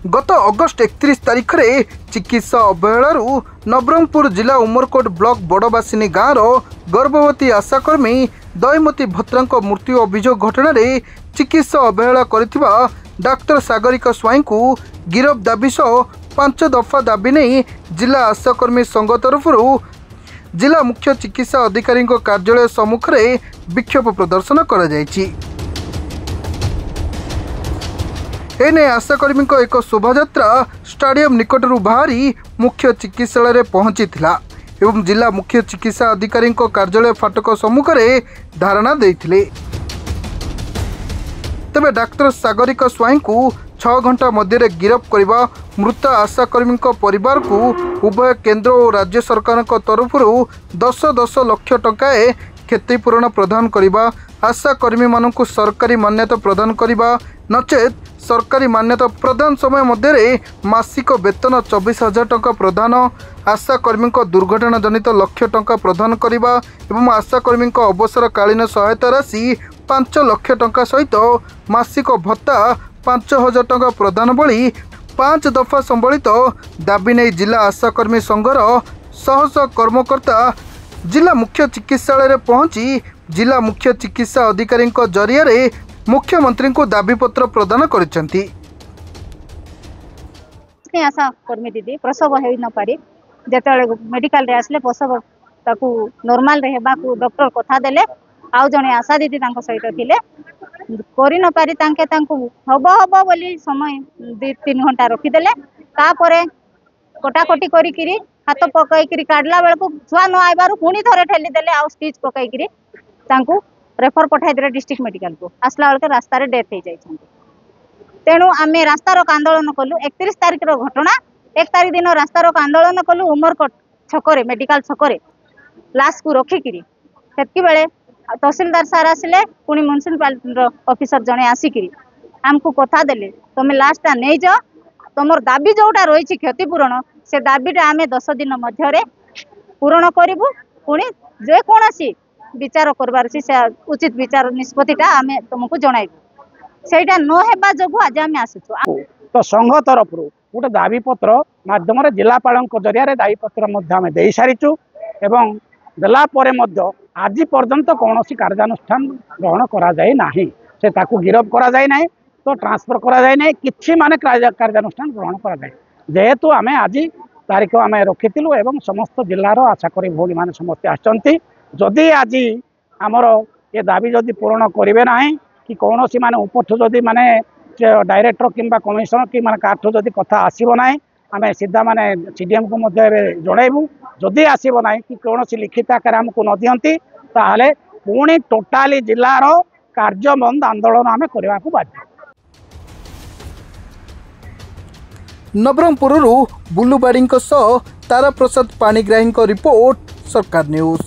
गत अगस्ट 31 तारिख में चिकित्सा अवहेलू नवरंगपुर जिला उमरकोट ब्लॉक बड़बासिनी गाँव गर्भवती आशाकर्मी दयमती भत्रा मृत्यु अभियोग घटना चिकित्सा अवहेला करथिबा डाक्टर सागरिका स्वाई को गिरफ दाबी सह 5 दफा दाबी नहीं जिला आशाकर्मी संघ तरफ जिला मुख्य चिकित्सा अधिकारी कार्यालय सम्मुख में विक्षोभ प्रदर्शन करा जायछि। एने आशाकर्मी एक शोभायात्रा स्टाडियम निकटरू बाहरी मुख्य चिकित्सालय पहुंची एवं जिला मुख्य चिकित्सा अधिकारी कार्यालय फाटक सम्मुख में धारणा देथिले। तबे डाक्टर सागरिका स्वाई को 6 घंटा मध्य गिरफ्त करने मृत आशाकर्मी परिवार को उभय केंद्र और राज्य सरकार तरफ 10-10 लाख टंकाए क्षतिपूरण प्रदान करने, आशाकर्मी मानक सरकारी मान्यता प्रदान करने नचेत सरकारी मान्यता प्रदान समय मध्य मासिक वेतन 24,000 टंका प्रदान, आशाकर्मी दुर्घटना जनित लक्ष टंका प्रदान करने एवं आशाकर्मी अवसरकालीन सहायता राशि 5 लाख टंका सहित मासिक भत्ता 5,000 टंका प्रदान भली 5 दफा संबलित दाबी नहीं जिला आशाकर्मी संघर शह कर्मकर्ता जिला मुख्य चिकित्सालय पहुंची जिला मुख्य चिकित्सा अधिकारी जरिया मुख्यमंत्री को दाबी पत्र प्रदान करिसेंती। आशा कर्मी दीदी प्रसव हो न पारी जेतेबेले मेडिकल रे आसले प्रसव ताकू नॉर्मल रे हेबा को डॉक्टर कथा देले आउ जने आशा दीदी तांको सहित थिले करि न पारी तांके तांको हबो हबो बोली समय 2-3 घंटा रखी देले तापरे कटाकटी करी किरी हाथ पकाई किरी काडला बेल को छुआ न आइबारु पुनी थरे ठेली देले आउ स्टिच पकाई किरी तांको रेफर पठाई देले डिस्ट्रिक्ट मेडिकल को आसला बेल के रास्ता रे डेथ हो जाय तेणु आम रास्ता रोक आंदोलन कलु 31 तारिख रो घटना 1 तारिख दिन रास्ता रोक आंदोलन कलु उमरकोट छकरे मेडिकल छकरे लाश को रखिकी सेतकी बेले तहसीलदार सार आसिले पुणी म्युनिसिपालिटी ऑफिसर जने आसिकी आमको कथा देले तुम लाशटा नहीं जाओ तुम दाबी जोटा रही क्षतिपूरण से दाबीटा आम 10 दिन मध्य पूरण करूँ पुणी जेकोसी विचार करबार उचित विचार निष्पत्तिटा आम तुमको जनइबू सेटा न हेबा जोगु आज आम आसुछु। तो संघ तरफ गोटे दाबी पत्र माध्यम जिलापाल जरिया दाबी पत्र आम दे सारीचु एवं देला आज पर्यंत कौन कार्यानुष्ठान ग्रहण करा जाए नाही से ताकू गिरफ करा जाए नाही तो ट्रांसफर करा जाए नहीं किछि माने कार्यानुष्ठान ग्रहण करा जाए जेहेतु आम आज तारीख आम रखिलु एवं समस्त जिलार आशाकरी भौणी मैंने समस्ते आसचंती जदि आज आमर ये दाबी जदि पूरण करेंगे ना कि कौन सी माने उपठु जदि माने डायरेक्टर किंबा कमिशनर कि माने काठू जदि कथा आसीबो ना आम सीधा माने सीडीएम को जनइबू जदि आसीबो ना कि कौन सी लिखित आकार आमको न दियंती ताहले पुणी टोटाली जिलार कार्य बंद आंदोलन आम करने को बाध्य। नवरंगपुर बुलुबाड़ी तारा प्रसाद पाणिग्राही रिपोर्ट सरकार न्यूज।